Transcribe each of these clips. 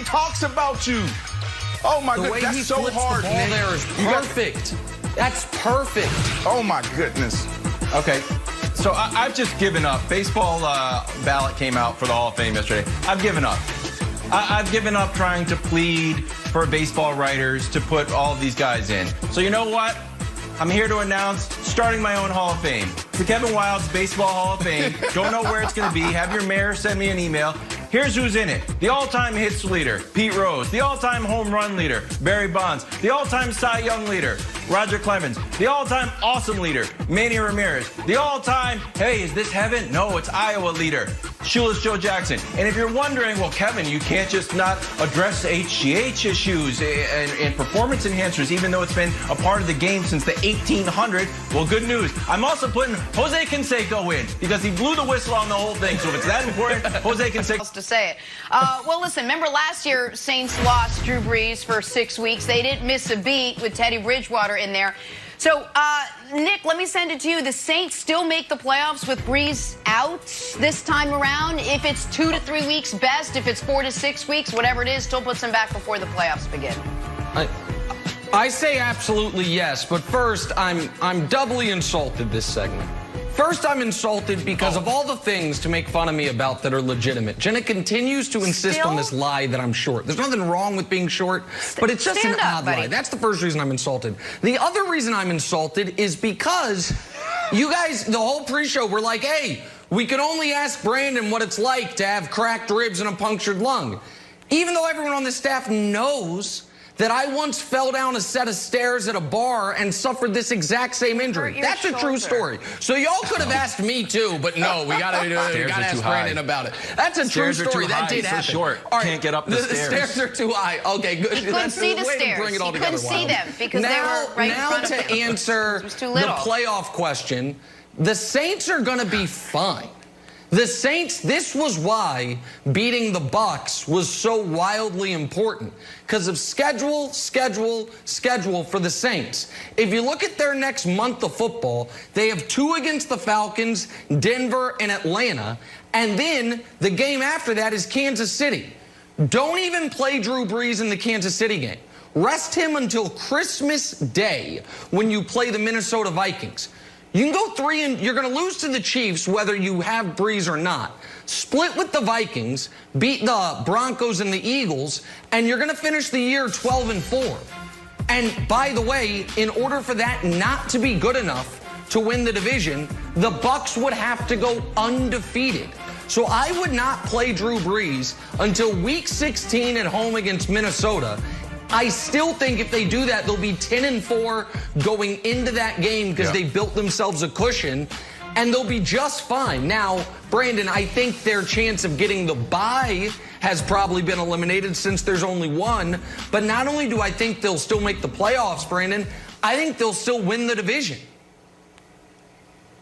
talks about you. Oh, my goodness. That's so hard, the ball there is perfect. That's perfect. Oh, my goodness. Okay. So I've just given up. Baseball ballot came out for the Hall of Fame yesterday. I've given up. I've given up trying to plead for baseball writers to put all of these guys in. So you know what? I'm here to announce starting my own Hall of Fame. The Kevin Wildes Baseball Hall of Fame. Don't know where it's going to be. Have your mayor send me an email. Here's who's in it. The all-time hits leader, Pete Rose. The all-time home run leader, Barry Bonds. The all-time Cy Young leader, Roger Clemens. The all-time awesome leader, Manny Ramirez. The all-time, hey, is this heaven? No, it's Iowa leader, Shoeless Joe Jackson. And if you're wondering, well, Kevin, you can't just not address HGH issues and performance enhancers, even though it's been a part of the game since the 1800s. Well, good news. I'm also putting Jose Canseco in because he blew the whistle on the whole thing. So if it's that important, Jose Canseco. To say it. Well, listen, remember last year Saints lost Drew Brees for 6 weeks. They didn't miss a beat with Teddy Bridgewater in there. So, Nick, let me send it to you. The Saints still make the playoffs with Brees out this time around. If it's 2 to 3 weeks best, if it's 4 to 6 weeks, whatever it is, still puts them back before the playoffs begin. I say absolutely yes, but first, I'm doubly insulted this segment. First, I'm insulted because of all the things to make fun of me about that are legitimate. Jenna continues to insist on this lie that I'm short. There's nothing wrong with being short, but it's just an odd lie. That's the first reason I'm insulted. The other reason I'm insulted is because you guys, the whole pre-show, were like, hey, we can only ask Brandon what it's like to have cracked ribs and a punctured lung. Even though everyone on the staff knows that I once fell down a set of stairs at a bar and suffered this exact same injury. That's a true story. So y'all could have asked me too, but no, we gotta ask Brandon about it. That's a true story. That did happen. Short. All right. Can't get up the stairs. The stairs are too high. Okay, good. You couldn't see the stairs. Bring it all you together. Couldn't see them because they were right in front of you. Now to answer the playoff question, the Saints are gonna be fine. The Saints, this was why beating the Bucs was so wildly important, because of schedule for the Saints. If you look at their next month of football, they have 2 against the Falcons, Denver, and Atlanta, and then the game after that is Kansas City. Don't even play Drew Brees in the Kansas City game. Rest him until Christmas Day when you play the Minnesota Vikings. You can go 3 and you're going to lose to the Chiefs whether you have Brees or not. Split with the Vikings, beat the Broncos and the Eagles, and you're going to finish the year 12-4. And by the way, in order for that not to be good enough to win the division, the Bucs would have to go undefeated. So I would not play Drew Brees until week 16 at home against Minnesota. I still think if they do that, they'll be 10-4 going into that game because they built themselves a cushion, and they'll be just fine. Now, Brandon, I think their chance of getting the bye has probably been eliminated since there's only 1. But not only do I think they'll still make the playoffs, Brandon, I think they'll still win the division.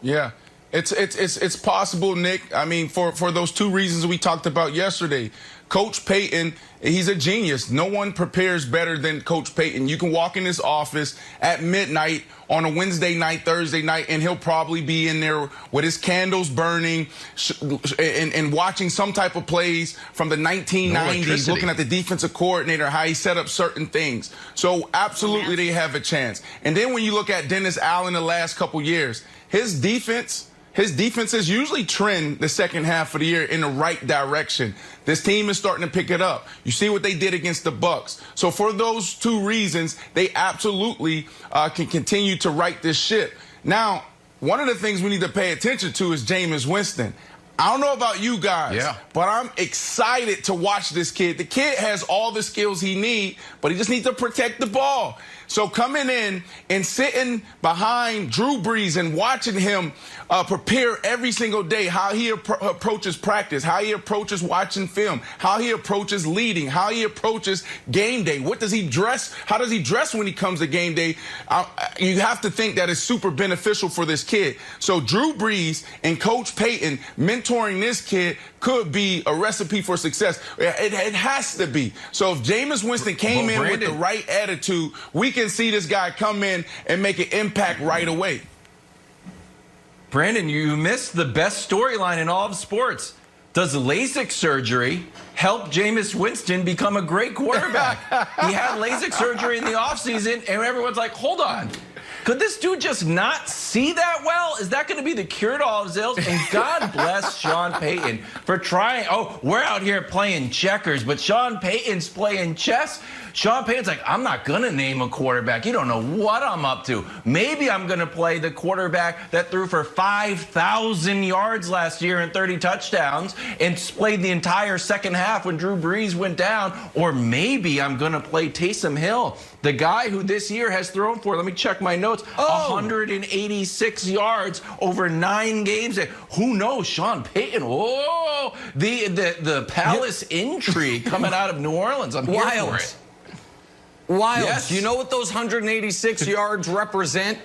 Yeah. It's possible, Nick. I mean, for those 2 reasons we talked about yesterday. Coach Payton, he's a genius. No one prepares better than Coach Payton. You can walk in his office at midnight on a Wednesday night, Thursday night, and he'll probably be in there with his candles burning and watching some type of plays from the 1990s, looking at the defensive coordinator, how he set up certain things. So absolutely they have a chance. And then when you look at Dennis Allen the last couple years, his defenses usually trend the second half of the year in the right direction. This team is starting to pick it up. You see what they did against the Bucs. So for those 2 reasons, they absolutely can continue to right this ship. Now, one of the things we need to pay attention to is Jameis Winston. I don't know about you guys, but I'm excited to watch this kid. The kid has all the skills he needs, but he just needs to protect the ball. So coming in and sitting behind Drew Brees and watching him prepare every single day, how he approaches practice, how he approaches watching film, how he approaches leading, how he approaches game day. What does he dress? How does he dress when he comes to game day? You have to think that is super beneficial for this kid. So Drew Brees and Coach Payton mentoring this kid could be a recipe for success. It has to be. So if Jameis Winston came in with the right attitude, we can see this guy come in and make an impact right away. Brandon, you missed the best storyline in all of sports. Does LASIK surgery help Jameis Winston become a great quarterback? He had LASIK surgery in the offseason, and everyone's like, hold on. Could this dude just not see that well? Is that going to be the cure to all his ills? And God bless Sean Payton for trying. Oh, we're out here playing checkers, but Sean Payton's playing chess. Sean Payton's like, I'm not going to name a quarterback. You don't know what I'm up to. Maybe I'm going to play the quarterback that threw for 5,000 yards last year and 30 touchdowns and played the entire second half when Drew Brees went down. Or maybe I'm going to play Taysom Hill, the guy who this year has thrown for, let me check my notes, 186 yards over 9 games. Who knows? Sean Payton. Oh, the Palace intrigue coming out of New Orleans. I'm here for it. Wild. Yes. Do you know what those 186 yards represent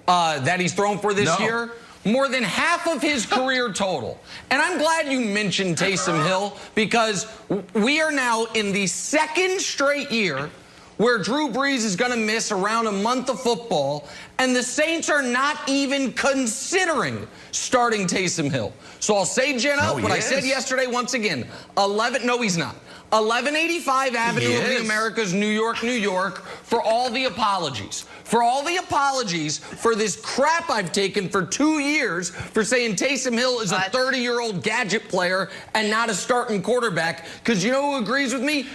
that he's thrown for this year? More than half of his career total. And I'm glad you mentioned Taysom Hill because we are now in the second straight year where Drew Brees is going to miss around a month of football, and the Saints are not even considering starting Taysom Hill. So I'll say, Jenna, what I said yesterday once again. No, he's not. 1185 Avenue of the Americas, New York, New York, for all the apologies. For all the apologies for this crap I've taken for 2 years for saying Taysom Hill is a 30-year-old gadget player and not a starting quarterback. Because you know who agrees with me?